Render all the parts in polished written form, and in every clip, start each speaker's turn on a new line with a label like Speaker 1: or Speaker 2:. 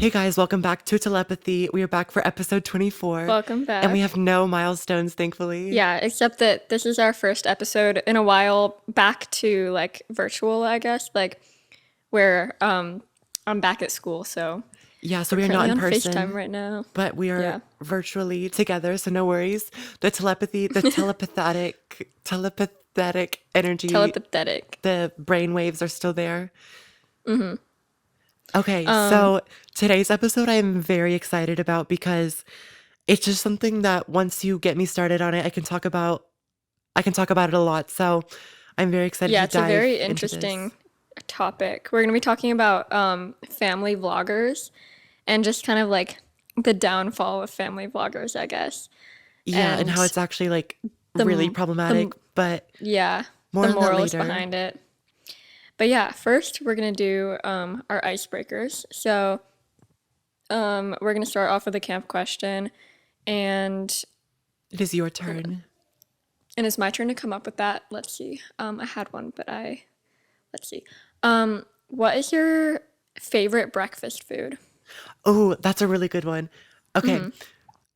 Speaker 1: Hey guys, welcome back to Telepathy. We are back for episode 24.
Speaker 2: Welcome
Speaker 1: And we
Speaker 2: back.
Speaker 1: have no milestones, thankfully.
Speaker 2: Yeah, except that this is our first episode in a while back to like virtual, I guess, like where I'm back at school, so
Speaker 1: Yeah, so
Speaker 2: we're
Speaker 1: we are not
Speaker 2: currently
Speaker 1: in
Speaker 2: on FaceTime
Speaker 1: person,
Speaker 2: right now.
Speaker 1: but we are
Speaker 2: Yeah.
Speaker 1: virtually together, so no worries. The telepathic energy,
Speaker 2: Telepathetic.
Speaker 1: the brain waves are still there. Okay,
Speaker 2: Um,
Speaker 1: so today's episode I am very excited about because it's just something that once you get me started on it, I can talk about it a lot. So I'm very excited
Speaker 2: yeah,
Speaker 1: to
Speaker 2: it's a very
Speaker 1: dive into this.
Speaker 2: interesting topic. We're gonna be talking about family vloggers and just kind of like the downfall of family vloggers, I guess.
Speaker 1: Yeah, and
Speaker 2: And
Speaker 1: how it's actually like really
Speaker 2: the
Speaker 1: problematic,
Speaker 2: the
Speaker 1: but
Speaker 2: yeah,
Speaker 1: more
Speaker 2: the
Speaker 1: on that
Speaker 2: morals
Speaker 1: later.
Speaker 2: behind it. But yeah, first we're gonna do our icebreakers. So we're gonna start off with a camp question, and
Speaker 1: It is your turn.
Speaker 2: it's my turn to come up with that. Let's see. I had one, but I let's see. What is your favorite breakfast food?
Speaker 1: Oh, that's a really good one. Okay.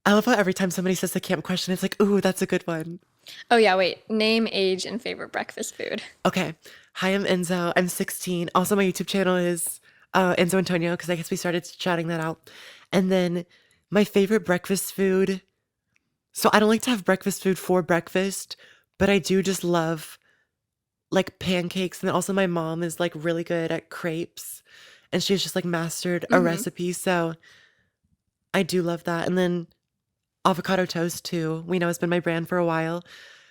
Speaker 1: I love how every time somebody says the camp question, it's like, ooh, that's a good one.
Speaker 2: Oh yeah, wait. Name, age, and favorite breakfast food.
Speaker 1: Okay. Hi, I'm Enzo. I'm 16. Also, my YouTube channel is Enzo Antonio because I guess we started shouting that out. And then my favorite breakfast food. So I don't like to have breakfast food for breakfast, but I do just love like pancakes. And then also my mom is like really good at crepes and she's just like mastered a
Speaker 2: Mm-hmm.
Speaker 1: recipe. So I do love that. And then avocado toast too. We know it's been my brand for a while.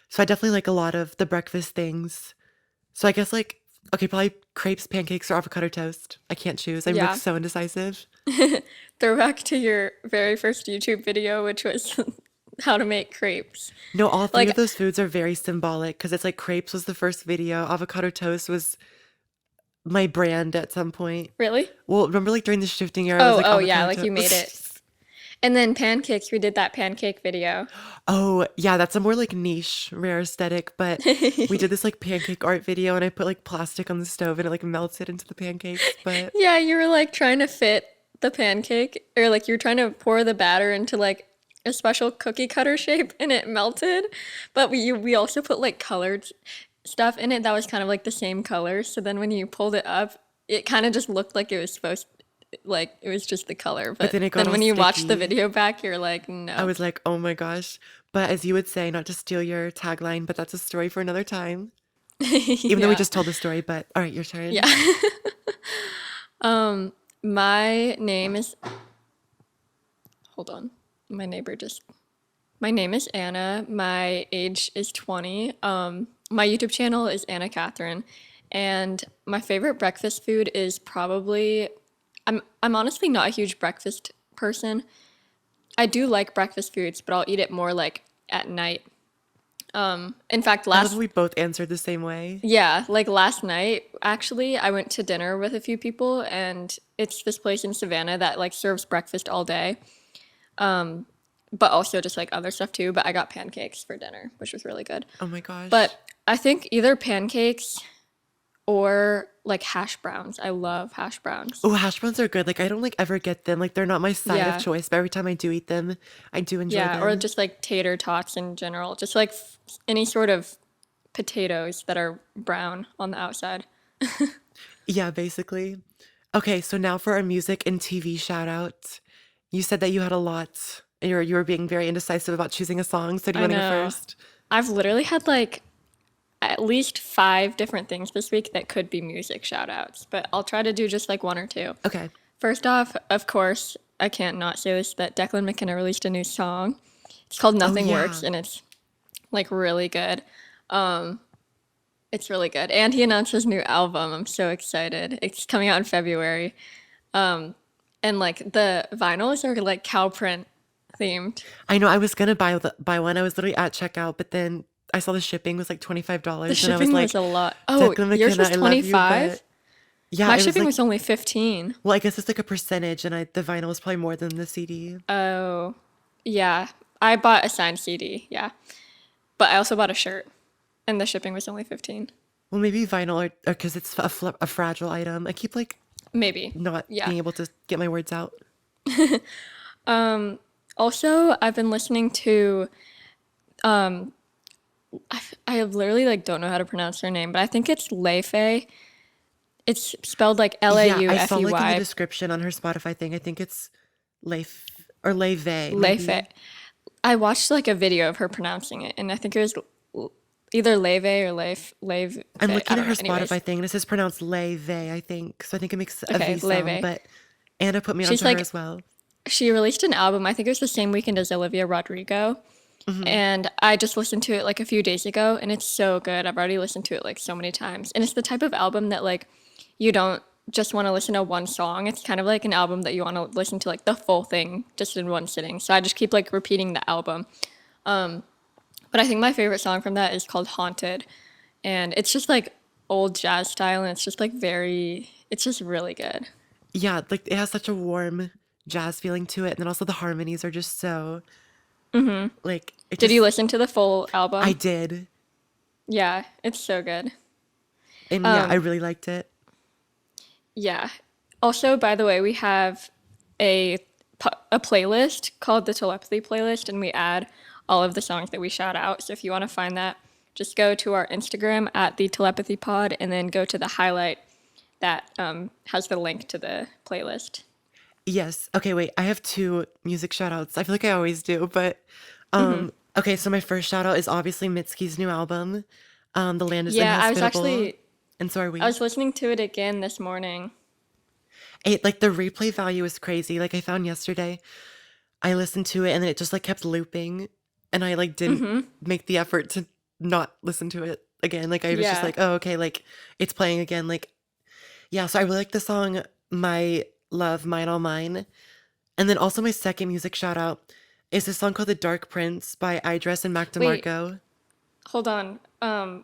Speaker 1: So I definitely like a lot of the breakfast things. So I guess like, okay, probably crepes, pancakes, or avocado toast. I can't choose. I'm like
Speaker 2: Yeah.
Speaker 1: so indecisive.
Speaker 2: Throwback to your very first YouTube video, which was how to make crepes.
Speaker 1: No, all three of
Speaker 2: Like,
Speaker 1: those foods are very symbolic because it's like crepes was the first video, avocado toast was my brand at some point.
Speaker 2: really?
Speaker 1: Well, remember like during the shifting era, I was
Speaker 2: Oh,
Speaker 1: like
Speaker 2: oh yeah,
Speaker 1: avocado
Speaker 2: like you made it.
Speaker 1: toast.
Speaker 2: And then pancakes, we did that pancake video.
Speaker 1: Oh, yeah, that's a more like niche, rare aesthetic, but we did this like pancake art video and I put like plastic on the stove and it like melted into the pancakes, but
Speaker 2: Yeah, you were like trying to fit the pancake, or like you were trying to pour the batter into like a special cookie cutter shape and it melted. But we also put like colored stuff in it that was kind of like the same color. So then when you pulled it up, it kind of just looked like it was supposed like it was just the color.
Speaker 1: but
Speaker 2: But
Speaker 1: then it got
Speaker 2: then
Speaker 1: all
Speaker 2: when you watch the
Speaker 1: sticky.
Speaker 2: video back, you're like,
Speaker 1: I
Speaker 2: no.
Speaker 1: was like, "Oh my gosh." But as you would say, not to steal your tagline, but that's a story for another time. Even though we
Speaker 2: Yeah.
Speaker 1: just told the story, but all right, your
Speaker 2: Yeah.
Speaker 1: turn.
Speaker 2: My name is hold on. My neighbor just My name is Anna. My age is 20. My YouTube channel is Anna Katherine, and my favorite breakfast food is probably I'm honestly not a huge breakfast person. I do like breakfast foods, but I'll eat it more like at night. In fact,
Speaker 1: I love how we both answered the same way.
Speaker 2: like last night, actually, I went to dinner with a few people, and it's this place in Savannah that like serves breakfast all day, but also just like other stuff too. But I got pancakes for dinner, which was really good.
Speaker 1: Oh my gosh.
Speaker 2: But I think either pancakes or like hash browns. I love hash browns.
Speaker 1: Oh, hash browns are good. Like I don't like ever get them. Like they're not my side of
Speaker 2: Yeah.
Speaker 1: choice, but every time I do eat them, I do enjoy
Speaker 2: Yeah. Or
Speaker 1: them.
Speaker 2: just like tater tots in general. Just like any sort of potatoes that are brown on the outside.
Speaker 1: Yeah, basically. Okay, so now for our music and TV shout out. You said that you had a lot. You were being very indecisive about choosing a song, so do you
Speaker 2: I
Speaker 1: want to go
Speaker 2: know.
Speaker 1: first?
Speaker 2: I've literally had like at least five different things this week that could be music shout outs, but I'll try to do just like one or two.
Speaker 1: Okay.
Speaker 2: First off, of course, I can't not say this that Declan McKenna released a new song. It's called
Speaker 1: Oh
Speaker 2: Nothing Works
Speaker 1: yeah.
Speaker 2: and it's like really good. It's really good. And he announced his new album. I'm so excited. It's coming out in February. And like the vinyls are like cow print themed.
Speaker 1: I know I was gonna buy one. I was literally at checkout, but then I saw the shipping was like
Speaker 2: The
Speaker 1: $25 and I was
Speaker 2: shipping was
Speaker 1: like,
Speaker 2: a lot. Oh,
Speaker 1: Declan
Speaker 2: yours
Speaker 1: McKenna,
Speaker 2: was
Speaker 1: I love you,
Speaker 2: 25?
Speaker 1: but yeah,
Speaker 2: My
Speaker 1: it was
Speaker 2: shipping
Speaker 1: like,
Speaker 2: was only 15.
Speaker 1: well, I guess it's like a percentage and the vinyl is probably more than the CD.
Speaker 2: Oh, yeah. I bought a signed CD, yeah. But I also bought a shirt and the shipping was only 15.
Speaker 1: Well, maybe vinyl or because it's a fragile item. I keep like
Speaker 2: Maybe.
Speaker 1: not
Speaker 2: Yeah.
Speaker 1: being able to get my words out.
Speaker 2: Also, I've been listening to I literally like don't know how to pronounce her name, but I think it's Leifei. It's spelled like
Speaker 1: Yeah, I saw like in the
Speaker 2: Laufey.
Speaker 1: description on her Spotify thing, I think it's Leif or Leve,
Speaker 2: Leifei.
Speaker 1: maybe.
Speaker 2: I watched like a video of her pronouncing it, and I think it was either Leve or Lave.
Speaker 1: I'm
Speaker 2: I
Speaker 1: looking at
Speaker 2: don't
Speaker 1: her
Speaker 2: know.
Speaker 1: Spotify
Speaker 2: Anyways,
Speaker 1: thing and it says pronounced Leve, I think. So I think it makes a
Speaker 2: okay,
Speaker 1: V sound,
Speaker 2: Leve.
Speaker 1: but Anna put me
Speaker 2: She's
Speaker 1: onto her
Speaker 2: like
Speaker 1: as well.
Speaker 2: she released an album. I think it was the same weekend as Olivia Rodrigo,
Speaker 1: Hmm.
Speaker 2: and I just listened to it like a few days ago, and it's so good. I've already listened to it like so many times, and it's the type of album that like you don't just want to listen to one song. It's kind of like an album that you want to listen to like the full thing just in one sitting. So I just keep like repeating the album. But I think my favorite song from that is called Haunted. And it's just like old jazz style and it's just like it's just really good.
Speaker 1: Yeah, like it has such a warm jazz feeling to it. And then also the harmonies are just so like it
Speaker 2: Did you
Speaker 1: just
Speaker 2: listen to the full
Speaker 1: I
Speaker 2: album?
Speaker 1: did.
Speaker 2: Yeah, it's so good.
Speaker 1: And yeah, I really liked it.
Speaker 2: Yeah. Also, by the way, we have a a playlist called the Telepathy playlist and we add all of the songs that we shout out. So if you want to find that, just go to our Instagram at the Telepathy Pod and then go to the highlight that has the link to the playlist.
Speaker 1: Yes. Okay, wait. I have two music shout outs. I feel like I always do, but okay, so my first shout out is obviously Mitski's new album. The Land is
Speaker 2: Yeah,
Speaker 1: Inhospitable, and so are
Speaker 2: I
Speaker 1: we.
Speaker 2: was listening to it again this morning.
Speaker 1: It like the replay value is crazy. Like I found yesterday, I listened to it and then it just like kept looping and I like didn't make the effort to not listen to it again. Like I was just
Speaker 2: Yeah.
Speaker 1: like, "Oh, okay, like it's playing again." Like yeah, so I really like the song My Love Mine All Mine. And then also my second music shout out is a song called The Dark Prince by Idris and Mac
Speaker 2: Wait,
Speaker 1: DeMarco.
Speaker 2: hold on.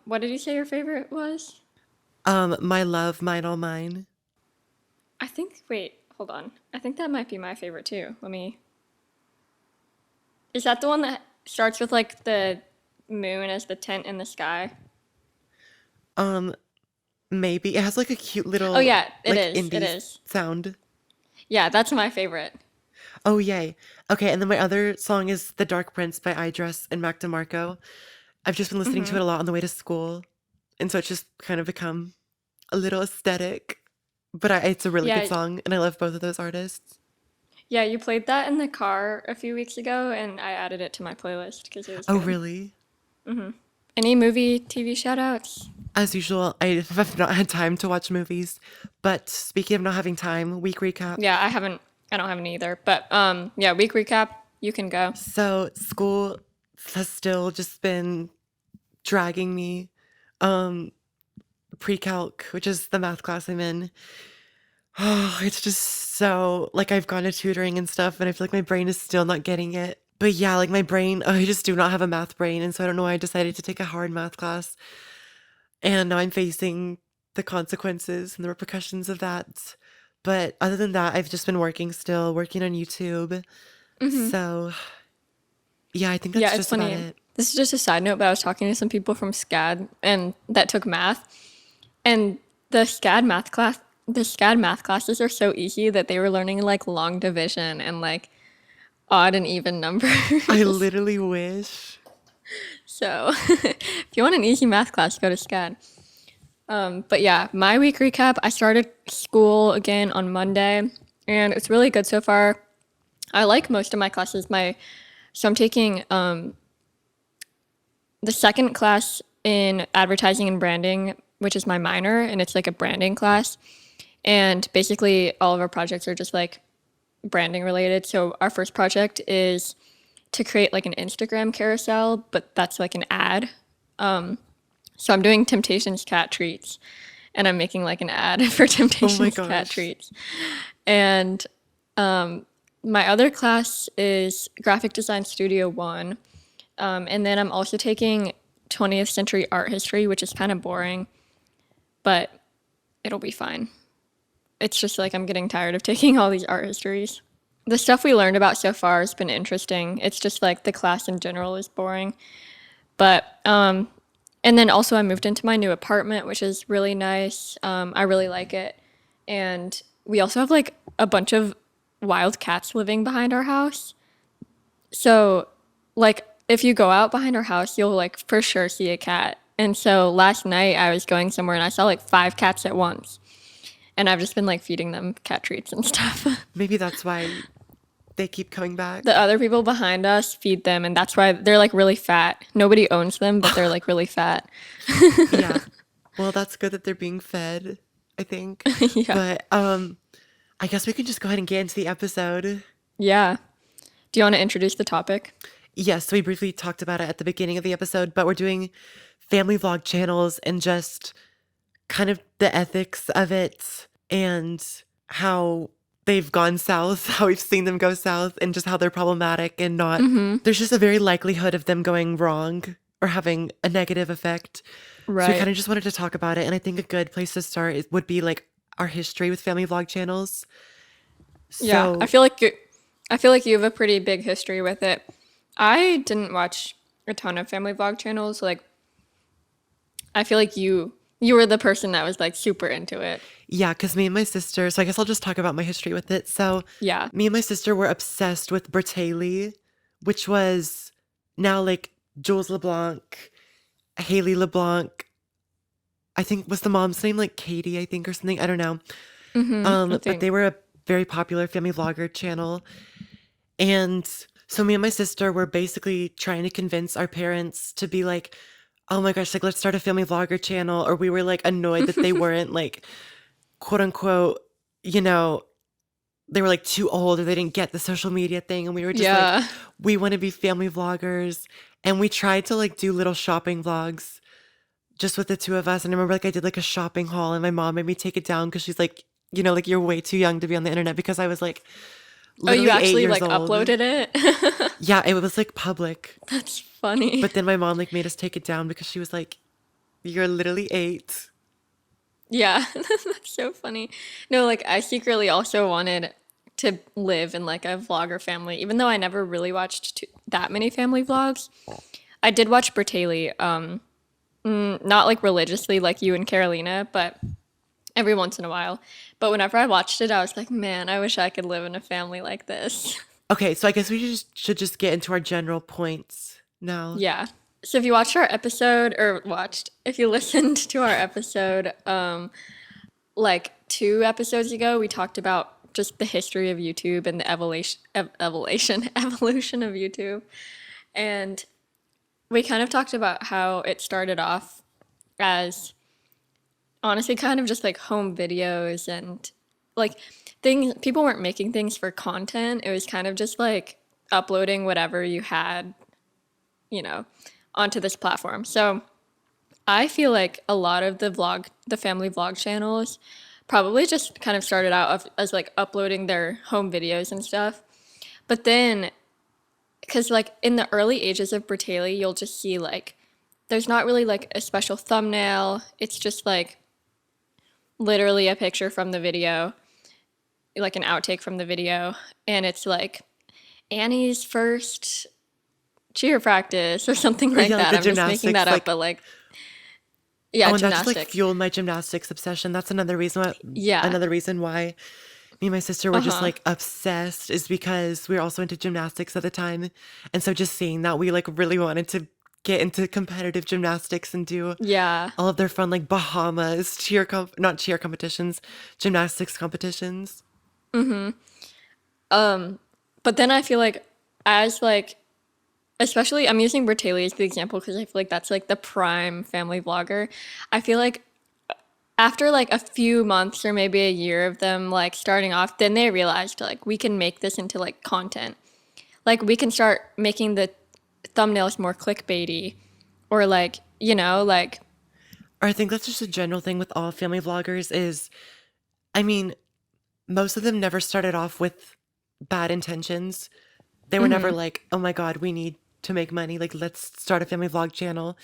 Speaker 2: What did you say your favorite was?
Speaker 1: My Love Mine All Mine.
Speaker 2: Wait, hold on. I think that might be my favorite too. Is that the one that starts with like the moon as the tent in the sky?
Speaker 1: Um Maybe it has like a cute
Speaker 2: Oh
Speaker 1: little
Speaker 2: yeah, it
Speaker 1: like
Speaker 2: is. It
Speaker 1: indie
Speaker 2: is.
Speaker 1: sound.
Speaker 2: Yeah, that's my favorite.
Speaker 1: Oh yay. Okay, and then my other song is The Dark Prince by Idris and Mac DeMarco. I've just been listening to it a lot on the way to school, and so it's just kind of become a little aesthetic. But it's a really good
Speaker 2: Yeah,
Speaker 1: song, and I love both of those artists.
Speaker 2: yeah, you played that in the car a few weeks ago, and I added it to my playlist because it was
Speaker 1: Oh,
Speaker 2: good.
Speaker 1: really?
Speaker 2: Any movie, TV shout outs?
Speaker 1: As usual, I have not had time to watch movies. But speaking of not having time, week recap.
Speaker 2: Yeah, I don't have any either. But yeah, week recap, you can go.
Speaker 1: So school has still just been dragging me. Um, Pre-calc, which is the math class I'm in. Oh, it's just so like I've gone to tutoring and stuff, and I feel like my brain is still not getting it. But yeah, like my brain, I just do not have a math brain, and so I don't know why I decided to take a hard math class. And now I'm facing the consequences and the repercussions of that. But other than that, I've just been working still, working on YouTube. So yeah, I think
Speaker 2: Yeah,
Speaker 1: that's
Speaker 2: it's
Speaker 1: just about
Speaker 2: funny.
Speaker 1: it.
Speaker 2: This is just a side note, but I was talking to some people from SCAD and that took math, and the SCAD math classes are so easy that they were learning like long division and like odd and even
Speaker 1: I
Speaker 2: numbers.
Speaker 1: literally wish.
Speaker 2: So if you want an easy math class, go to SCAD. But yeah, my week recap. I started school again on Monday, and it's really good so far. I like most of my classes. I'm taking the second class in advertising and branding, which is my minor, and it's like a branding class. And basically, all of our projects are just like branding related. So our first project is to create like an Instagram carousel, but that's like an ad. So I'm doing Temptations cat treats, and I'm making like an ad for
Speaker 1: Oh my
Speaker 2: Temptations cat
Speaker 1: gosh.
Speaker 2: treats. And my other class is Graphic Design Studio 1. And then I'm also taking 20th century art history, which is kind of boring, but it'll be fine. It's just like I'm getting tired of taking all these art histories. The stuff we learned about so far has been interesting. It's just like the class in general is boring. But, and then also I moved into my new apartment, which is really nice. I really like it. And we also have like a bunch of wild cats living behind our house. So, like, if you go out behind our house, you'll like for sure see a cat. And so last night I was going somewhere and I saw like 5 cats at once. And I've just been like feeding them cat treats and stuff.
Speaker 1: Maybe that's why they keep coming
Speaker 2: The
Speaker 1: back.
Speaker 2: other people behind us feed them, and that's why they're like really fat. Nobody owns them, but they're like really fat.
Speaker 1: Yeah. Well, that's good that they're being fed, I think.
Speaker 2: Yeah.
Speaker 1: But I guess we can just go ahead and get into the episode.
Speaker 2: Yeah. Do you want to introduce the topic?
Speaker 1: Yes, so we briefly talked about it at the beginning of the episode, but we're doing family vlog channels and just kind of the ethics of it and how they've gone south, how we've seen them go south, and just how they're problematic and not. There's just a very likelihood of them going wrong or having a negative effect. So we
Speaker 2: Right.
Speaker 1: kind of just wanted to talk about it. And I think a good place to start would be like our history with family vlog channels.
Speaker 2: Yeah.
Speaker 1: So,
Speaker 2: I feel like you have a pretty big history with it. I didn't watch a ton of family vlog channels. Like I feel like you were the person that was like super into it.
Speaker 1: yeah, because me and my sister, so I guess I'll just talk about my history with it. So,
Speaker 2: Yeah.
Speaker 1: me and my sister were obsessed with Bertaley, which was now like Jules LeBlanc, Haley LeBlanc. I think was the mom's name like Katie, I think, or something. I don't know.
Speaker 2: I
Speaker 1: But
Speaker 2: think.
Speaker 1: they were a very popular family vlogger channel. And so me and my sister were basically trying to convince our parents to be like, oh my gosh, like let's start a family vlogger channel. Or we were like annoyed that they weren't like quote unquote, you know, they were like too old or they didn't get the social media thing. And we were just like,
Speaker 2: Yeah.
Speaker 1: we want to be family vloggers. And we tried to like do little shopping vlogs just with the two of us. And I remember like I did like a shopping haul and my mom made me take it down because she's like, like you're way too young to be on the internet because I was like
Speaker 2: Oh, you
Speaker 1: literally eight
Speaker 2: actually
Speaker 1: years
Speaker 2: like
Speaker 1: old.
Speaker 2: uploaded it?
Speaker 1: Yeah, it was like public.
Speaker 2: That's funny.
Speaker 1: But then my mom like made us take it down because she was like, you're literally 8.
Speaker 2: Yeah, that's so funny. No, like I secretly also wanted to live in like a vlogger family, even though I never really watched that many family vlogs. I did watch Bertaley, not like religiously like you and Carolina, but every once in a while. But whenever I watched it, I was like, man, I wish I could live in a family like this.
Speaker 1: Okay, so I guess we should just get into our general points now.
Speaker 2: Yeah. So if you watched our episode, or watched, if you listened to our episode, like 2 episodes ago, we talked about just the history of YouTube and the evolution of YouTube. And we kind of talked about how it started off as honestly kind of just like home videos and like things, people weren't making things for content. It was kind of just like uploading whatever you had, you know, onto this platform. So I feel like a lot of the family vlog channels probably just kind of started out as like uploading their home videos and stuff. But then, because like in the early ages of Bertaley, you'll just see like there's not really like a special thumbnail. It's just like literally a picture from the video, like an outtake from the video. And it's like Annie's first cheer practice or something
Speaker 1: Or
Speaker 2: like
Speaker 1: yeah, like
Speaker 2: that.
Speaker 1: the
Speaker 2: I'm just making
Speaker 1: gymnastics,
Speaker 2: that up,
Speaker 1: like
Speaker 2: but like, yeah,
Speaker 1: oh, and that just like
Speaker 2: gymnastics.
Speaker 1: fueled my gymnastics obsession. That's
Speaker 2: Yeah.
Speaker 1: another reason why me and my sister were
Speaker 2: Uh
Speaker 1: just
Speaker 2: huh.
Speaker 1: like obsessed is because we were also into gymnastics at the time. And so just seeing that we like really wanted to get into competitive gymnastics and do
Speaker 2: Yeah.
Speaker 1: all of their fun like Bahamas not cheer competitions, gymnastics competitions.
Speaker 2: But then I feel like as like especially I'm using Bertaley as the example because I feel like that's like the prime family vlogger. I feel like after like a few months or maybe a year of them like starting off, then they realized like we can make this into like content. Like we can start making the thumbnails more clickbaity or like, like
Speaker 1: Or I think that's just a general thing with all family vloggers is, I mean, most of them never started off with bad intentions. They were never like, oh my God, we need to make money. Like, let's start a family vlog channel.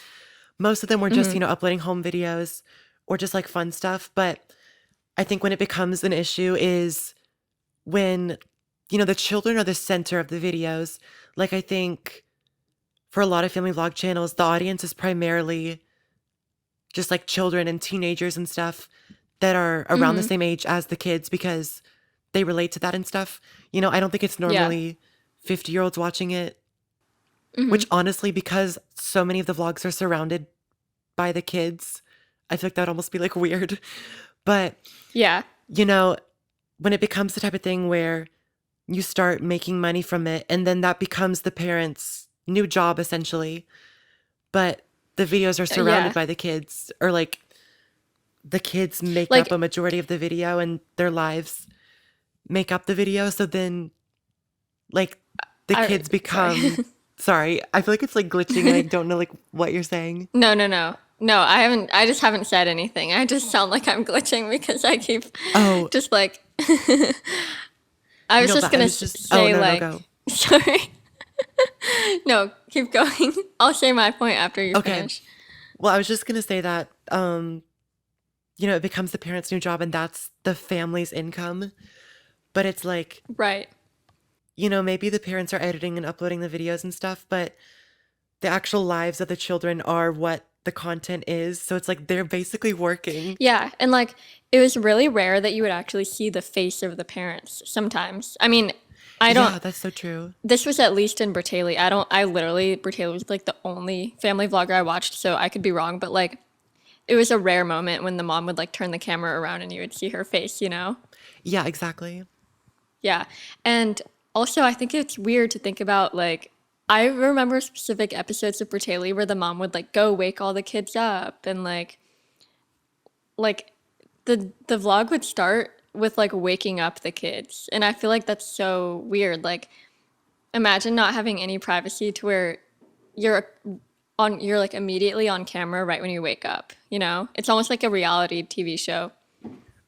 Speaker 1: Most of them were just, uploading home videos or just like fun stuff. But I think when it becomes an issue is when, the children are the center of the videos. Like, I think for a lot of family vlog channels, the audience is primarily just like children and teenagers and stuff that are around the same age as the kids because they relate to that and stuff. I don't think it's
Speaker 2: Yeah.
Speaker 1: normally 50-year-olds watching it,
Speaker 2: Hmm.
Speaker 1: which honestly, because so many of the vlogs are surrounded by the kids, I feel like that would almost be like weird. But,
Speaker 2: Yeah.
Speaker 1: you know, when it becomes the type of thing where you start making money from it and then that becomes the parents' new job essentially, but the videos are surrounded
Speaker 2: Yeah.
Speaker 1: by the kids, or like the kids make up a
Speaker 2: Like,
Speaker 1: majority of the video and their lives make up the video. So then like the
Speaker 2: I
Speaker 1: kids
Speaker 2: sorry.
Speaker 1: become, sorry, I feel like it's like glitching and I don't know like what you're saying.
Speaker 2: No, no, no. No, I haven't. I just haven't said anything. I just sound like I'm glitching because I keep
Speaker 1: Oh,
Speaker 2: just like, I was
Speaker 1: no,
Speaker 2: just
Speaker 1: but I
Speaker 2: gonna
Speaker 1: was just, oh,
Speaker 2: say
Speaker 1: no, no,
Speaker 2: like,
Speaker 1: go.
Speaker 2: sorry. No, keep going. I'll say my point after you
Speaker 1: Okay.
Speaker 2: finish.
Speaker 1: Well, I was just going to say that, it becomes the parents' new job and that's the family's income. But it's like,
Speaker 2: Right.
Speaker 1: maybe the parents are editing and uploading the videos and stuff, but the actual lives of the children are what the content is. So it's like they're basically working.
Speaker 2: Yeah, and like it was really rare that you would actually see the face of the parents sometimes. I mean, I don't
Speaker 1: Yeah, that's so true.
Speaker 2: this was at least in Bertaley. I literally Bertaley was like the only family vlogger I watched, so I could be wrong, but like it was a rare moment when the mom would like turn the camera around and you would see her face, you know?
Speaker 1: Yeah, exactly.
Speaker 2: Yeah. And also, I think it's weird to think about like, I remember specific episodes of Bertaley where the mom would like go wake all the kids up and like the vlog would start with like waking up the kids. And I feel like that's so weird. Like, imagine not having any privacy to where you're you're like immediately on camera right when you wake up, you know? It's almost like a reality TV show.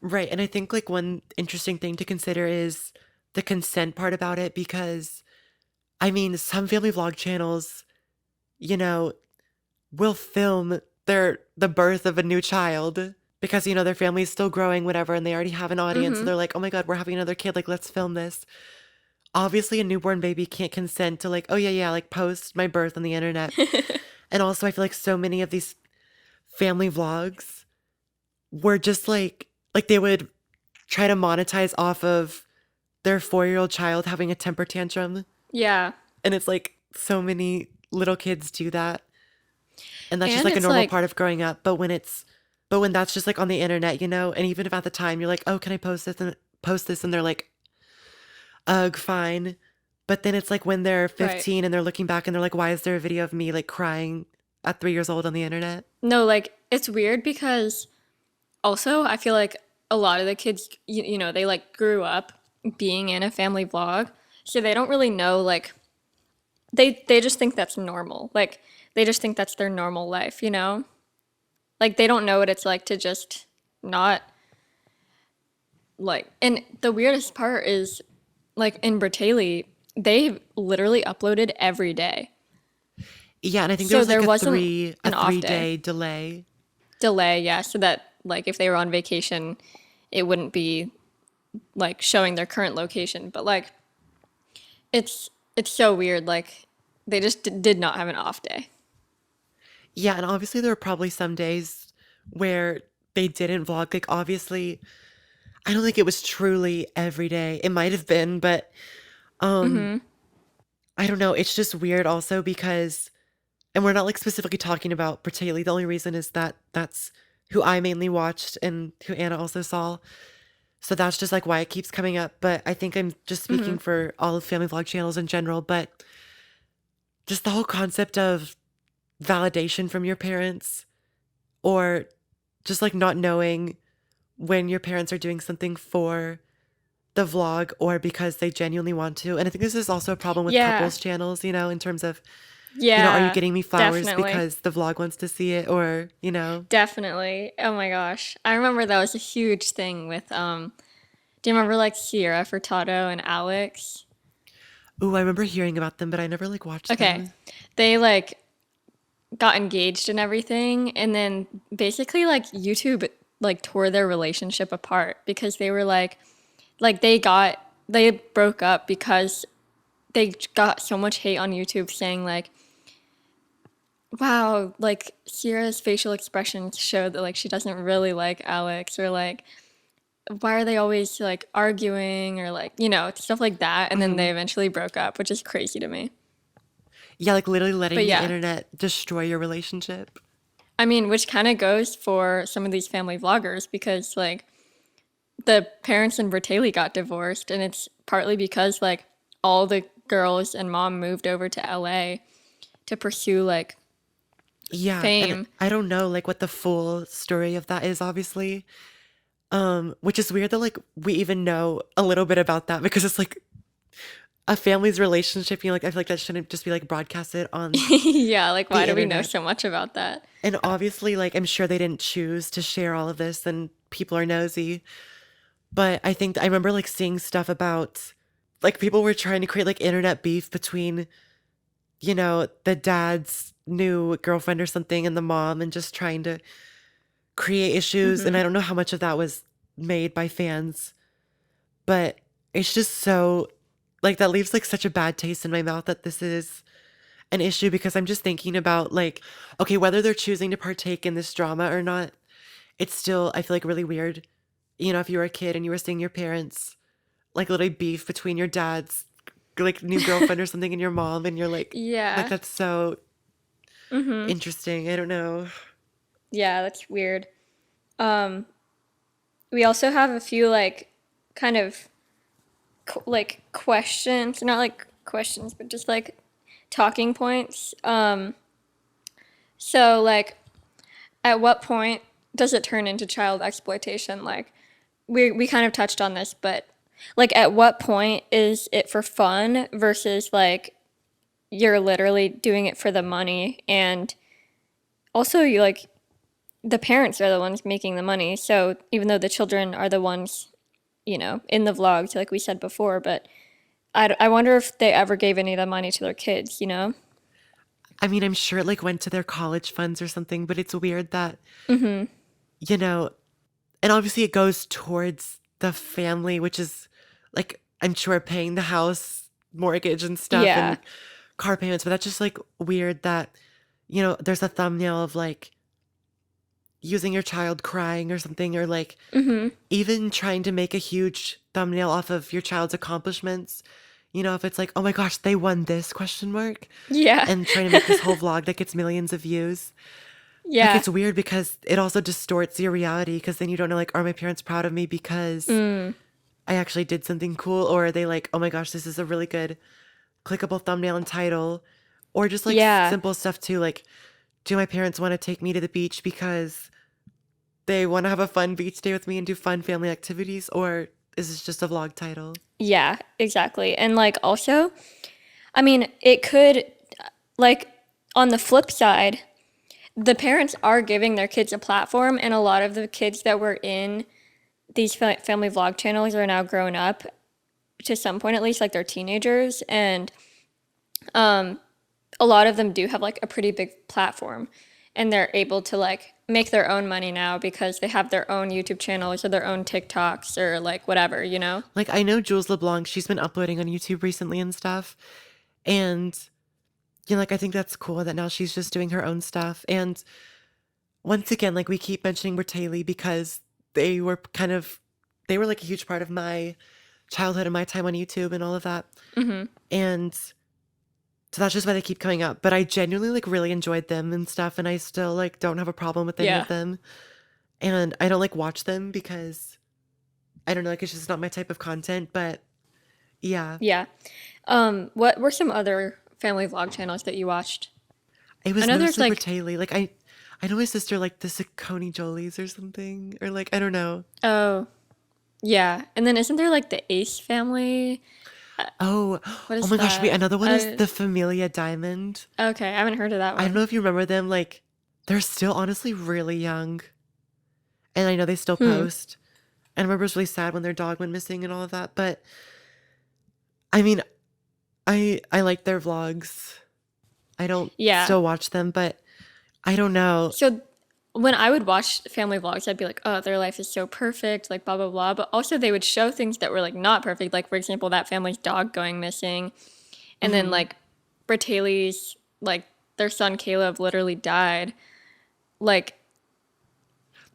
Speaker 1: Right. And I think like one interesting thing to consider is the consent part about it because I mean, some family vlog channels, you know, will film the birth of a new child because their family is still growing, whatever, and they already have an audience. So
Speaker 2: Mm-hmm.
Speaker 1: they're like, "Oh my god, we're having another kid, like let's film this." Obviously, a newborn baby can't consent to like, "Oh yeah, yeah, like post my birth on the internet." And also, I feel like so many of these family vlogs were just like they would try to monetize off of their 4-year-old child having a temper tantrum.
Speaker 2: Yeah.
Speaker 1: And it's like so many little kids do that. And that's just
Speaker 2: And
Speaker 1: like a
Speaker 2: it's
Speaker 1: normal
Speaker 2: like,
Speaker 1: part of growing up. But when that's just like on the internet, and even if at the time you're like, oh, can I post this? And they're like, ugh, fine. But then it's like when they're
Speaker 2: right.
Speaker 1: 15 and they're looking back and they're like, why is there a video of me like crying at 3 years old on the internet?
Speaker 2: No, like it's weird because also I feel like a lot of the kids, you know, they like grew up being in a family vlog. So they don't really know like they just think that's normal. Like they just think that's their normal life, you know? Like they don't know what it's like to just not like and the weirdest part is like in Bertaley, they literally uploaded every day.
Speaker 1: Yeah, and I think there
Speaker 2: So
Speaker 1: was like
Speaker 2: there
Speaker 1: a
Speaker 2: wasn't
Speaker 1: three a
Speaker 2: an off
Speaker 1: three
Speaker 2: day.
Speaker 1: day delay.
Speaker 2: Delay, yeah, so that like if they were on vacation, it wouldn't be like showing their current location. But like it's so weird. Like they just did not have an off day.
Speaker 1: Yeah, and obviously there were probably some days where they didn't vlog. Like obviously, I don't think it was truly every day. It might have been, but um
Speaker 2: Mm-hmm.
Speaker 1: I don't know. It's just weird also because, and we're not like specifically talking about Bertaley. The only reason is that that's who I mainly watched and who Anna also saw. So that's just like why it keeps coming up. But I think I'm just
Speaker 2: Mm-hmm.
Speaker 1: speaking for all of family vlog channels in general. But just the whole concept of validation from your parents, or just like not knowing when your parents are doing something for the vlog or because they genuinely want to. And I think this is also a problem with
Speaker 2: Yeah.
Speaker 1: couples channels, in terms of, are you
Speaker 2: Yeah.
Speaker 1: getting me flowers
Speaker 2: Definitely.
Speaker 1: because the vlog wants to see it, or.
Speaker 2: Definitely. Oh my gosh. I remember that was a huge thing with do you remember like Sierra Furtado and Alex?
Speaker 1: Ooh, I remember hearing about them, but I never like watched
Speaker 2: Okay.
Speaker 1: them.
Speaker 2: They like got engaged and everything and then basically like YouTube like tore their relationship apart because they were like they broke up because they got so much hate on YouTube saying like wow, like Sierra's facial expressions show that like she doesn't really like Alex or like why are they always like arguing or like, stuff like that. And then
Speaker 1: Hmm.
Speaker 2: they eventually broke up, which is crazy to me.
Speaker 1: Yeah, like literally letting
Speaker 2: But
Speaker 1: the
Speaker 2: yeah,
Speaker 1: internet destroy your relationship.
Speaker 2: I mean, which kind of goes for some of these family vloggers because like the parents in Bertaley got divorced, and it's partly because like all the girls and mom moved over to LA to pursue like
Speaker 1: Yeah, and
Speaker 2: fame.
Speaker 1: I don't know like what the full story of that is, obviously. Which is weird that like we even know a little bit about that because it's like a family's relationship, like I feel like that shouldn't just be like broadcasted on
Speaker 2: Yeah, like why
Speaker 1: the
Speaker 2: do we know
Speaker 1: internet.
Speaker 2: so much about that?
Speaker 1: And obviously, like I'm sure they didn't choose to share all of this and people are nosy. But I think I remember like seeing stuff about like people were trying to create like internet beef between, the dad's new girlfriend or something and the mom and just trying to create issues. And I don't know how much of that was made by fans, but it's just so like that leaves like such a bad taste in my mouth that this is an issue because I'm just thinking about like, okay, whether they're choosing to partake in this drama or not, it's still, I feel like really weird. If you were a kid and you were seeing your parents like literally beef between your dad's like new girlfriend or something and your mom and you're like
Speaker 2: Yeah.
Speaker 1: that's so interesting. I don't know.
Speaker 2: Yeah, that's weird. Um, we also have a few like kind of like questions, not like questions, but just like talking points. So like at what point does it turn into child exploitation? Like we kind of touched on this, but like at what point is it for fun versus like you're literally doing it for the money, and also you like the parents are the ones making the money. So even though the children are the ones, in the vlogs, like we said before, but I wonder if they ever gave any of the money to their kids, you know?
Speaker 1: I mean, I'm sure it like went to their college funds or something, but it's weird that, you know, and obviously it goes towards the family, which is like, I'm sure paying the house mortgage and stuff
Speaker 2: Yeah.
Speaker 1: and car payments, but that's just like weird that, there's a thumbnail of like using your child crying or something, or like even trying to make a huge thumbnail off of your child's accomplishments. If it's like, oh my gosh, they won this question mark,
Speaker 2: Yeah.
Speaker 1: and trying to make this whole vlog that gets millions of views. Like
Speaker 2: Yeah.
Speaker 1: it's weird because it also distorts your reality because then you don't know like, are my parents proud of me because I actually did something cool, or are they like, oh my gosh, this is a really good clickable thumbnail and title, or just like
Speaker 2: Yeah.
Speaker 1: simple stuff too, like, do my parents want to take me to the beach because they want to have a fun beach day with me and do fun family activities, or is this just a vlog title?
Speaker 2: Yeah, exactly. And like also, I mean, it could like on the flip side, the parents are giving their kids a platform, and a lot of the kids that were in these family vlog channels are now grown up to some point at least, like they're teenagers, and a lot of them do have like a pretty big platform, and they're able to like make their own money now because they have their own YouTube channels or their own TikToks or like whatever, you know?
Speaker 1: Like I know Jules LeBlanc, she's been uploading on YouTube recently and stuff, and like I think that's cool that now she's just doing her own stuff. And once again, like we keep mentioning Bertaley because they were kind of they were like a huge part of my childhood and my time on YouTube and all of that. And so that's just why they keep coming up. But I genuinely like really enjoyed them and stuff, and I still like don't have a problem with any
Speaker 2: Yeah.
Speaker 1: of them. And I don't like watch them because I don't know, like it's just not my type of content. But yeah,
Speaker 2: Yeah. What were some other family vlog channels that you watched?
Speaker 1: it
Speaker 2: I
Speaker 1: was
Speaker 2: know there's
Speaker 1: mostly
Speaker 2: like,
Speaker 1: Bertaley. Like I know my sister like the Sicconi Jolies or something, or like I don't know.
Speaker 2: oh, yeah. And then isn't there like the Ace family?
Speaker 1: Oh,
Speaker 2: What
Speaker 1: oh
Speaker 2: is
Speaker 1: my gosh, wait,
Speaker 2: that?
Speaker 1: another one is the Familia Diamond.
Speaker 2: Okay, I haven't heard of that
Speaker 1: I don't
Speaker 2: one.
Speaker 1: know if you remember them. Like they're still honestly really young, and I know they still post. And I remember it was really sad when their dog went missing and all of that. But I mean, I like their vlogs. I don't
Speaker 2: Yeah.
Speaker 1: still watch them, but I don't know.
Speaker 2: So when I would watch family vlogs, I'd be like, oh, their life is so perfect, like blah, blah, blah. But also, they would show things that were like not perfect. Like, for example, that family's dog going missing. And then,
Speaker 1: Hmm.
Speaker 2: like, Bertaley's, like, their son Caleb literally died. Like,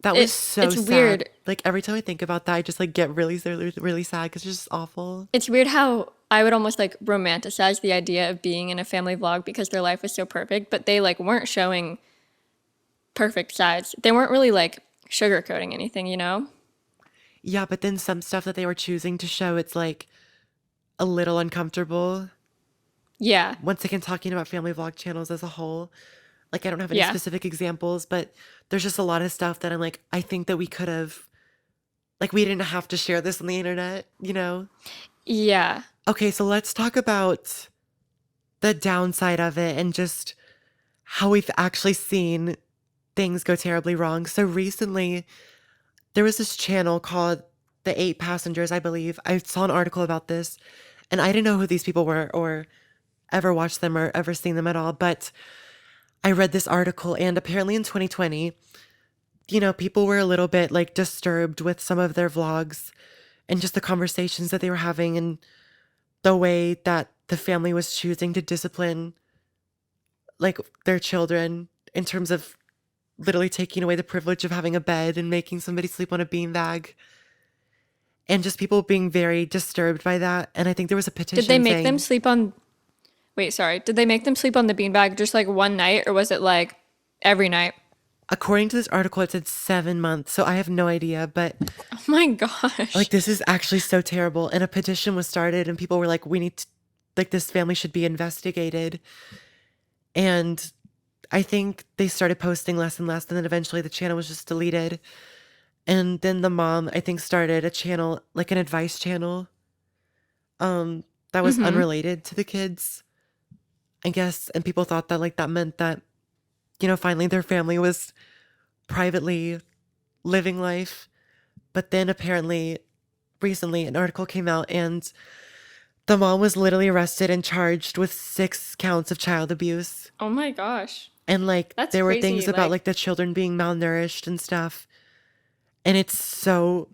Speaker 1: That was so
Speaker 2: it's
Speaker 1: sad.
Speaker 2: weird.
Speaker 1: Like every time I think about that, I just like get really, really, really sad because it's just awful.
Speaker 2: It's weird how I would almost like romanticize the idea of being in a family vlog because their life was so perfect, but they like weren't showing perfect sides. They weren't really like sugarcoating anything, you know?
Speaker 1: Yeah, but then some stuff that they were choosing to show, it's like a little uncomfortable.
Speaker 2: Yeah.
Speaker 1: Once again, talking about family vlog channels as a whole, like I don't have any
Speaker 2: Yeah.
Speaker 1: specific examples, but there's just a lot of stuff that I'm like, I think that we could have, like, we didn't have to share this on the internet, you know?
Speaker 2: Yeah.
Speaker 1: Okay, so let's talk about the downside of it and just how we've actually seen things go terribly wrong. So recently, there was this channel called The Eight Passengers, I believe. I saw an article about this, and I didn't know who these people were or ever watched them or ever seen them at all, but I read this article, and apparently in 2020, people were a little bit like disturbed with some of their vlogs and just the conversations that they were having and the way that the family was choosing to discipline like their children in terms of literally taking away the privilege of having a bed and making somebody sleep on a beanbag and just people being very disturbed by that. And I think there was a
Speaker 2: Did they
Speaker 1: petition
Speaker 2: make them
Speaker 1: saying,
Speaker 2: sleep on Wait, sorry. Did they make them sleep on the beanbag just like one night or was it like every night?
Speaker 1: according to this article, it said 7 months. So I have no idea, but
Speaker 2: Oh my
Speaker 1: like
Speaker 2: gosh.
Speaker 1: this is actually so terrible. And a petition was started, and people were like, we need to, like, this family should be investigated. And I think they started posting less and less, and then eventually the channel was just deleted. And then the mom, I think, started a channel, like an advice channel, that was
Speaker 2: Mm-hmm.
Speaker 1: unrelated to the kids, I guess. And people thought that like that meant that, finally their family was privately living life. But then apparently recently an article came out, and the mom was literally arrested and charged with 6 counts of child abuse.
Speaker 2: Oh my gosh.
Speaker 1: And like
Speaker 2: That's
Speaker 1: there were
Speaker 2: crazy.
Speaker 1: things about
Speaker 2: Like,
Speaker 1: like the children being malnourished and stuff. And it's so,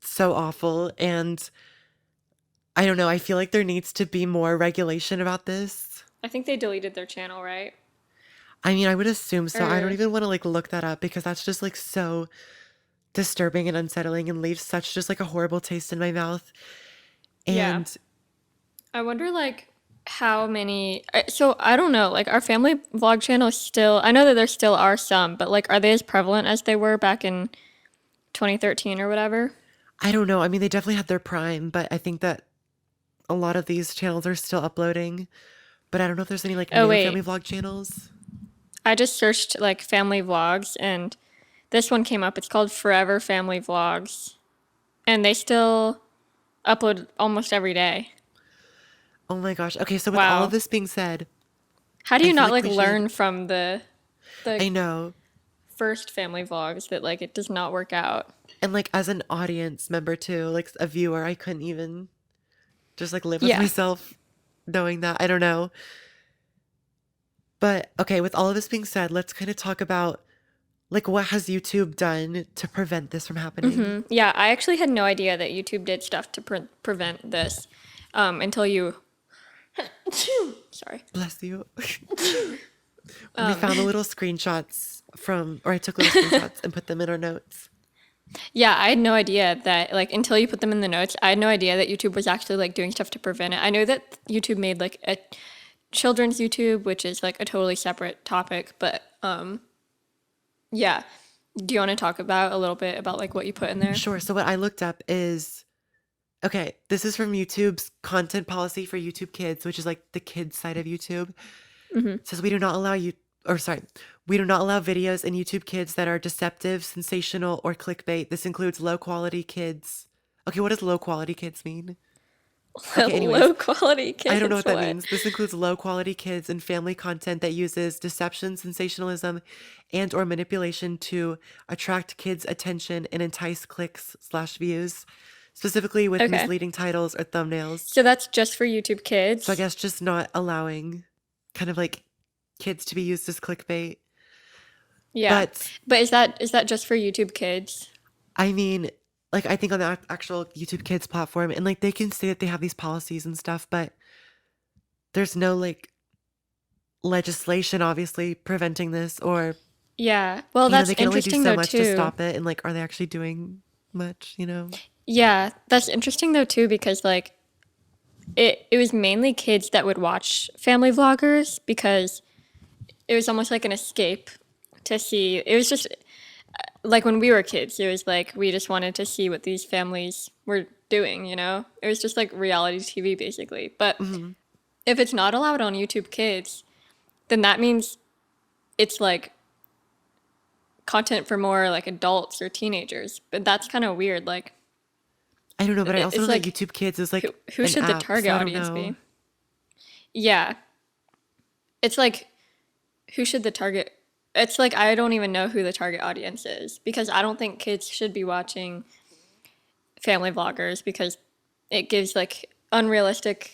Speaker 1: so awful. And I don't know, I feel like there needs to be more regulation about this.
Speaker 2: I think they deleted their channel, right?
Speaker 1: I mean, I would assume so. I don't
Speaker 2: Or,
Speaker 1: even want to like look that up because that's just like so disturbing and unsettling and leaves such just like a horrible taste in my mouth.
Speaker 2: yeah.
Speaker 1: And
Speaker 2: I wonder, like, how many. So, I don't know. Like, our family vlog channel is still. I know that there still are some, but, like, are they as prevalent as they were back in 2013 or whatever?
Speaker 1: I don't know. I mean, they definitely had their prime, but I think that a lot of these channels are still uploading. But I don't know if there's any like
Speaker 2: Oh,
Speaker 1: new family
Speaker 2: wait.
Speaker 1: vlog channels.
Speaker 2: I just searched, like, family vlogs, and this one came up. It's called Forever Family Vlogs. And they still upload almost every day.
Speaker 1: Oh my gosh. Okay, so with all of
Speaker 2: Wow.
Speaker 1: this being said,
Speaker 2: How do
Speaker 1: I
Speaker 2: you
Speaker 1: feel
Speaker 2: not
Speaker 1: like
Speaker 2: like
Speaker 1: we should.
Speaker 2: learn from the
Speaker 1: I know.
Speaker 2: first family vlogs that like it does not work out?
Speaker 1: And like as an audience member too, like a viewer, I couldn't even just like live with
Speaker 2: Yeah.
Speaker 1: myself knowing that. I don't know. But okay, with all of this being said, let's kind of talk about like what has YouTube done to prevent this from happening?
Speaker 2: Yeah, I actually had no idea that YouTube did stuff to prevent this until you sorry.
Speaker 1: Bless you. We found the little screenshots from, or I took little screenshots and put them in our notes.
Speaker 2: Yeah, I had no idea that like until you put them in the notes, I had no idea that YouTube was actually like doing stuff to prevent it. I know that YouTube made like a children's YouTube, which is like a totally separate topic, but yeah. Do you want to talk about a little bit about like what you put in there?
Speaker 1: Sure. So what I looked up is okay, this is from YouTube's content policy for YouTube Kids, which is like the kids side of YouTube. It says we do not allow you or sorry, we do not allow videos in YouTube Kids that are deceptive, sensational, or clickbait. This includes low quality kids. Okay, what does low quality kids mean? Okay, anyways,
Speaker 2: Low quality
Speaker 1: I don't know
Speaker 2: kids,
Speaker 1: what that
Speaker 2: what?
Speaker 1: means. This includes low quality kids and family content that uses deception, sensationalism, and or manipulation to attract kids' attention and entice clicks/views, specifically with
Speaker 2: Okay.
Speaker 1: misleading titles or thumbnails.
Speaker 2: So that's just for YouTube
Speaker 1: So I
Speaker 2: Kids?
Speaker 1: guess just not allowing kind of like kids to be used as clickbait.
Speaker 2: Yeah.
Speaker 1: But
Speaker 2: But is that just for YouTube Kids?
Speaker 1: I mean, like I think on the actual YouTube Kids platform, and like they can say that they have these policies and stuff, but there's no like legislation obviously preventing this, or
Speaker 2: Yeah. Well, that's
Speaker 1: they can only do
Speaker 2: interesting
Speaker 1: so
Speaker 2: though
Speaker 1: much to
Speaker 2: too.
Speaker 1: stop it. And like, are they actually doing much, you know?
Speaker 2: Yeah, that's interesting though too because like it was mainly kids that would watch family vloggers because it was almost like an escape to see. It was just like when we were kids, it was like we just wanted to see what these families were doing, you know? It was just like reality TV basically. But
Speaker 1: Hmm.
Speaker 2: if it's not allowed on YouTube Kids, then that means it's like content for more like adults or teenagers. But that's kind of weird. Like
Speaker 1: I don't know, but I also know
Speaker 2: it's
Speaker 1: that
Speaker 2: like
Speaker 1: YouTube Kids is like
Speaker 2: who
Speaker 1: an
Speaker 2: should the
Speaker 1: app,
Speaker 2: target
Speaker 1: so I don't
Speaker 2: audience
Speaker 1: know.
Speaker 2: be? Yeah. It's like who should the target it's like I don't even know who the target audience is because I don't think kids should be watching family vloggers because it gives like unrealistic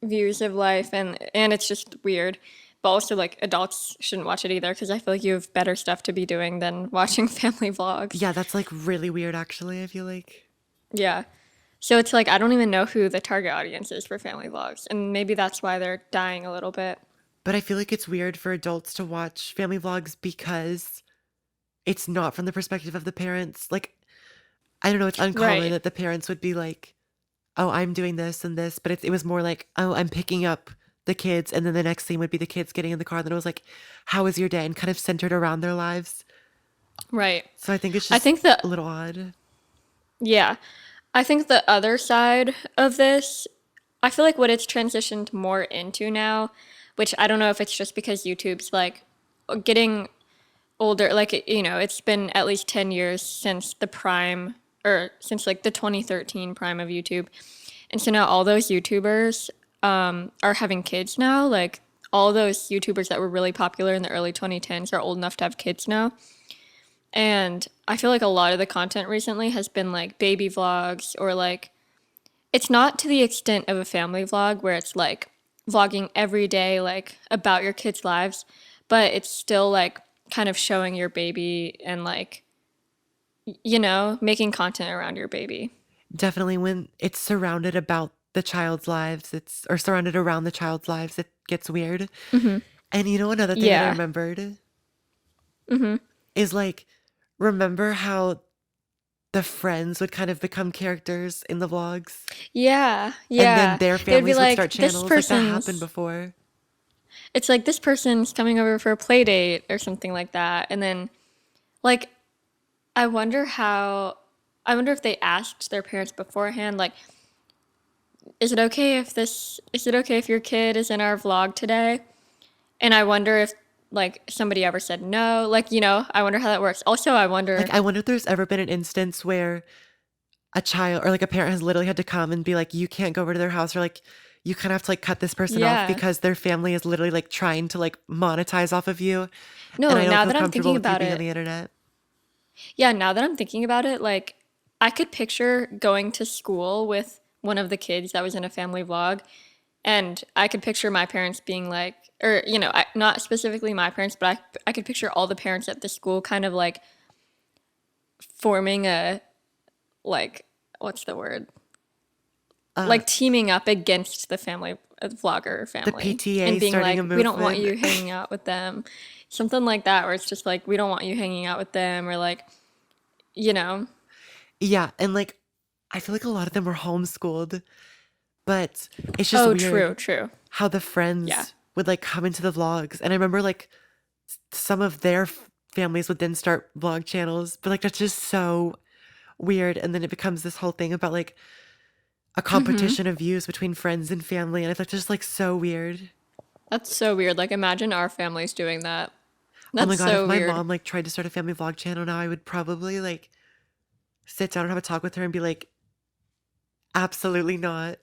Speaker 2: views of life and it's just weird. But also like adults shouldn't watch it either because I feel like you have better stuff to be doing than watching family vlogs.
Speaker 1: Yeah, that's like really weird actually, I feel like.
Speaker 2: Yeah. So it's like I don't even know who the target audience is for family vlogs and maybe that's why they're dying a little bit.
Speaker 1: But I feel like it's weird for adults to watch family vlogs because it's not from the perspective of the parents. Like, I don't know, it's uncommon
Speaker 2: Right.
Speaker 1: that the parents would be like, "Oh, I'm doing this and this," but it was more like, "Oh, I'm picking up the kids," and then the next scene would be the kids getting in the car. Then it was like, "How was your day?" and kind of centered around their lives.
Speaker 2: Right.
Speaker 1: So I think it's
Speaker 2: I
Speaker 1: just
Speaker 2: think that
Speaker 1: a little odd.
Speaker 2: yeah. I think the other side of this, I feel like what it's transitioned more into now, which I don't know if it's just because YouTube's like getting older, like, you know, it's been at least 10 years since the prime or since like the 2013 prime of YouTube. And so now all those YouTubers are having kids now. Like all those YouTubers that were really popular in the early 2010s are old enough to have kids now. And I feel like a lot of the content recently has been like baby vlogs or like it's not to the extent of a family vlog where it's like vlogging every day like about your kids' lives, but it's still like kind of showing your baby and like you know, making content around your baby.
Speaker 1: Definitely when it's surrounded about the child's lives, it's or surrounded around the child's lives, it gets weird. And you know another thing that I
Speaker 2: Yeah.
Speaker 1: remembered is like remember how the friends would kind of become characters in the vlogs
Speaker 2: Yeah.
Speaker 1: and then
Speaker 2: Yeah.
Speaker 1: their
Speaker 2: They would be
Speaker 1: families would start
Speaker 2: like this
Speaker 1: channels like that happened
Speaker 2: person's
Speaker 1: before.
Speaker 2: it's like this person's coming over for a play date or something like that. And then like I wonder how I wonder if they asked their parents beforehand like is it okay if your kid is in our vlog today? And I wonder if like somebody ever said no. Like, you know, I wonder how that works. Also, I
Speaker 1: Like
Speaker 2: wonder,
Speaker 1: I wonder if there's ever been an instance where a child or like a parent has literally had to come and be like you can't go over to their house or like you kind of have to like cut this person off
Speaker 2: yeah.
Speaker 1: because their family is literally like trying to like monetize off of you and
Speaker 2: No,
Speaker 1: I don't
Speaker 2: now
Speaker 1: feel
Speaker 2: that I'm
Speaker 1: comfortable
Speaker 2: thinking
Speaker 1: with you
Speaker 2: about
Speaker 1: being on
Speaker 2: it,
Speaker 1: the internet.
Speaker 2: yeah, now that I'm thinking about it, like I could picture going to school with one of the kids that was in a family vlog, and I could picture my parents being like, or you know, not specifically my parents, but I could picture all the parents at the school kind of like forming a like what's the word?
Speaker 1: Uh
Speaker 2: Like teaming up against the family vlogger
Speaker 1: the
Speaker 2: family
Speaker 1: PTA
Speaker 2: and being
Speaker 1: starting a
Speaker 2: like, we don't want
Speaker 1: movement.
Speaker 2: you hanging out with them, something like that, where it's just like we don't want you hanging out with them, or like you know,
Speaker 1: Yeah, and like I feel like a lot of them were homeschooled, but it's just
Speaker 2: oh, true,
Speaker 1: weird
Speaker 2: true,
Speaker 1: how the
Speaker 2: yeah.
Speaker 1: friends would like come into the vlogs. And I remember like some of their families would then start vlog channels, but like that's just so weird. And then it becomes this whole thing about like a competition of views between friends and family. And I thought just like so weird.
Speaker 2: That's so weird. Like, imagine our families doing that.
Speaker 1: Oh my
Speaker 2: That's
Speaker 1: God, if
Speaker 2: so
Speaker 1: my
Speaker 2: weird.
Speaker 1: mom like tried to start a family vlog channel now, I would probably like sit down and have a talk with her and be like, absolutely not.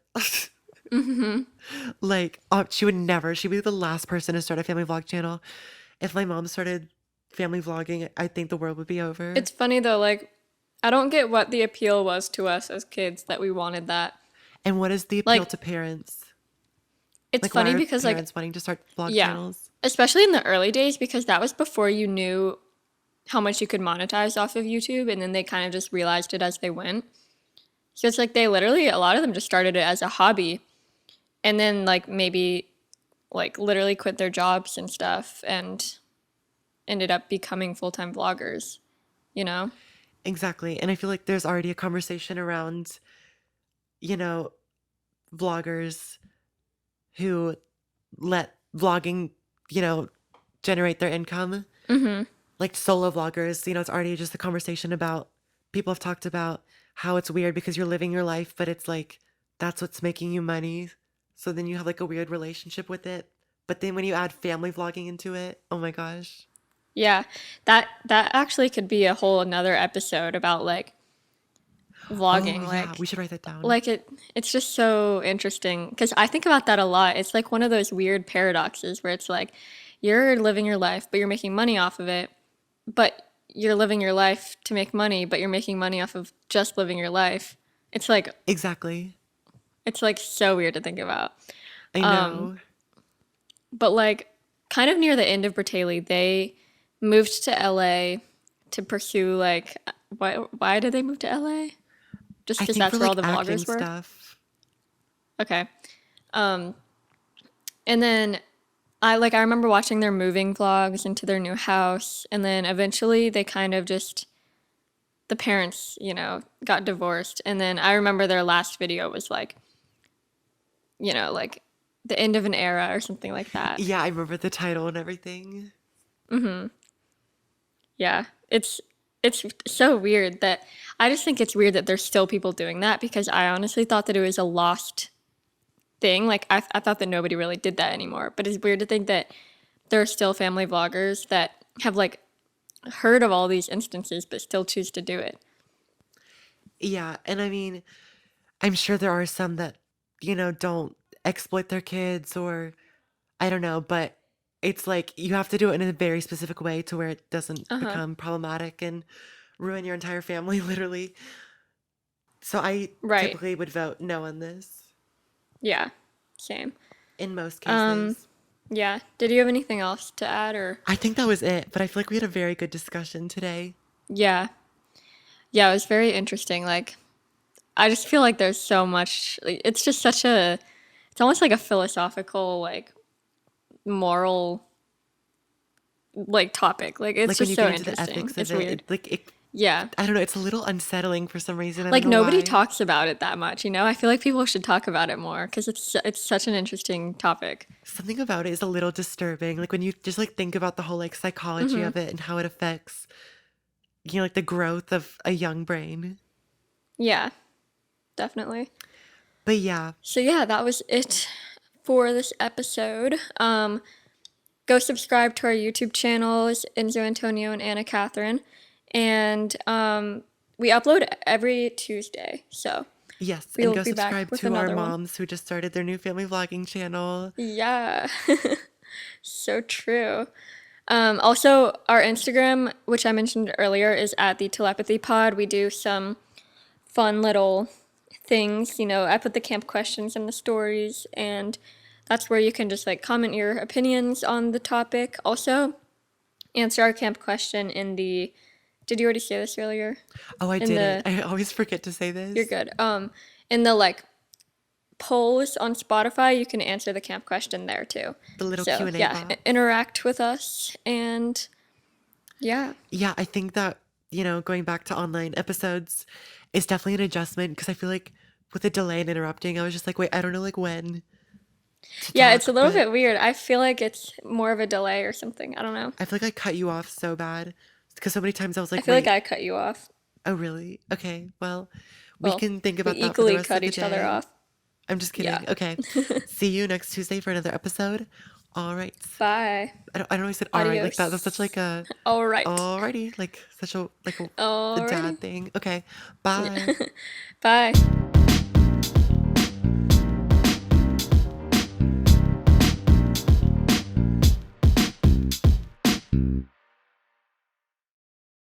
Speaker 1: Like, she would never. She would be the last person to start a family vlog channel. If my mom started family vlogging, I think the world would be over.
Speaker 2: It's funny though, like, I don't get what the appeal was to us as kids that we wanted that.
Speaker 1: And what is the appeal
Speaker 2: Like,
Speaker 1: to parents?
Speaker 2: it's
Speaker 1: Like, why
Speaker 2: funny
Speaker 1: are
Speaker 2: because, like,
Speaker 1: parents wanting to start vlog
Speaker 2: yeah,
Speaker 1: channels?
Speaker 2: especially in the early days, because that was before you knew how much you could monetize off of YouTube, and then they kind of just realized it as they went. So it's like they literally, a lot of them just started it as a hobby, and then, like, maybe, like, literally quit their jobs and stuff and ended up becoming full time vloggers, you know?
Speaker 1: Exactly. And I feel like there's already a conversation around, you know, vloggers who let vlogging, you know, generate their income.
Speaker 2: Mm-hmm.
Speaker 1: Like solo vloggers, it's already just a conversation about people have talked about how it's weird because you're living your life, but it's like that's what's making you money. So then you have like a weird relationship with it. But then when you add family vlogging into it, oh my gosh.
Speaker 2: Yeah, that actually could be a whole another episode about like
Speaker 1: Oh
Speaker 2: vlogging,
Speaker 1: yeah, we should write that down.
Speaker 2: like it's just so interesting because I think about that a lot. It's like one of those weird paradoxes where it's like you're living your life, but you're making money off of it, but you're living your life to make money, but you're making money off of just living your life. It's like
Speaker 1: Exactly.
Speaker 2: it's like so weird to think about.
Speaker 1: I know.
Speaker 2: But like kind of near the end of Bertaley, they moved to LA to pursue like why did they move to LA? Just
Speaker 1: I
Speaker 2: because
Speaker 1: think for
Speaker 2: that's where all
Speaker 1: like
Speaker 2: the
Speaker 1: acting
Speaker 2: vloggers were?
Speaker 1: stuff.
Speaker 2: Okay. And then I remember watching their moving vlogs into their new house, and then eventually they kind of just the parents, got divorced, and then I remember their last video was like, like the end of an era or something like that.
Speaker 1: Yeah, I remember the title and everything.
Speaker 2: Yeah, it's so weird that I just think it's weird that there's still people doing that because I honestly thought that it was a lost thing. Like I thought that nobody really did that anymore. But it's weird to think that there are still family vloggers that have like heard of all these instances but still choose to do it.
Speaker 1: Yeah, and I mean, I'm sure there are some that, don't exploit their kids or I don't know, but it's like you have to do it in a very specific way to where it doesn't
Speaker 2: Uh huh.
Speaker 1: become problematic and ruin your entire family, literally. So I
Speaker 2: Right.
Speaker 1: typically would vote no on this
Speaker 2: Yeah. Same.
Speaker 1: in most
Speaker 2: Um.
Speaker 1: cases.
Speaker 2: Yeah. Did you have anything else to add or?
Speaker 1: I think that was it, but I feel like we had a very good discussion today.
Speaker 2: Yeah. Yeah. It was very interesting. Like I just feel like there's so much. Like, it's just such a. It's almost like a philosophical, like moral, like topic. Like it's
Speaker 1: Like when
Speaker 2: just
Speaker 1: you
Speaker 2: so
Speaker 1: get into the
Speaker 2: interesting.
Speaker 1: ethics of
Speaker 2: It's
Speaker 1: it,
Speaker 2: weird.
Speaker 1: I
Speaker 2: Yeah.
Speaker 1: don't know, it's a little unsettling for some reason. I don't
Speaker 2: Like
Speaker 1: know
Speaker 2: nobody
Speaker 1: why.
Speaker 2: talks about it that much, you know? I feel like people should talk about it more because it's such an interesting topic.
Speaker 1: Something about it is a little disturbing. Like when you just like think about the whole like psychology of it and how it affects, like the growth of a young brain.
Speaker 2: Yeah, definitely.
Speaker 1: But yeah,
Speaker 2: So yeah, that was it for this episode. Go subscribe to our YouTube channels, Enzo Antonio and Anna Catherine, and we upload every Tuesday. So
Speaker 1: yes, and
Speaker 2: we'll
Speaker 1: go
Speaker 2: be back
Speaker 1: subscribe
Speaker 2: with
Speaker 1: to our
Speaker 2: another one.
Speaker 1: moms who just started their new family vlogging channel.
Speaker 2: Yeah, so true. Also, our Instagram, which I mentioned earlier, is at the Telepathy Pod. We do some fun little things. I put the camp questions in the stories, and that's where you can just like comment your opinions on the topic. Also, answer our camp question in the. Did you already say this earlier?
Speaker 1: Oh, I
Speaker 2: In
Speaker 1: didn't.
Speaker 2: the.
Speaker 1: I always forget to say
Speaker 2: You're
Speaker 1: this.
Speaker 2: good. In the like polls on Spotify, you can answer the camp question there too.
Speaker 1: The little
Speaker 2: So
Speaker 1: Q&A
Speaker 2: yeah,
Speaker 1: box.
Speaker 2: interact with us, and yeah,
Speaker 1: Yeah, I think that, going back to online episodes is definitely an adjustment because I feel like with the delay and interrupting, I was just like, wait, I don't know like when to
Speaker 2: yeah, it's a
Speaker 1: talk,
Speaker 2: little
Speaker 1: but
Speaker 2: bit weird. I feel like it's more of a delay or something. I don't know.
Speaker 1: I feel like I cut you off so bad because so many times I was
Speaker 2: I
Speaker 1: like,
Speaker 2: feel like
Speaker 1: wait,
Speaker 2: I cut you off.
Speaker 1: oh, really? Okay, well, we
Speaker 2: Well,
Speaker 1: can think
Speaker 2: we
Speaker 1: about that for the
Speaker 2: equally
Speaker 1: rest of
Speaker 2: cut
Speaker 1: the
Speaker 2: each other
Speaker 1: day.
Speaker 2: off.
Speaker 1: I'm just
Speaker 2: Yeah.
Speaker 1: kidding. Okay, see you next Tuesday for another episode. All right.
Speaker 2: Bye.
Speaker 1: I don't know. I said all right like that. That's such like
Speaker 2: Adios.
Speaker 1: a
Speaker 2: All right.
Speaker 1: alrighty, like such a like a
Speaker 2: Alrighty.
Speaker 1: dad thing. Okay, bye.
Speaker 2: Bye.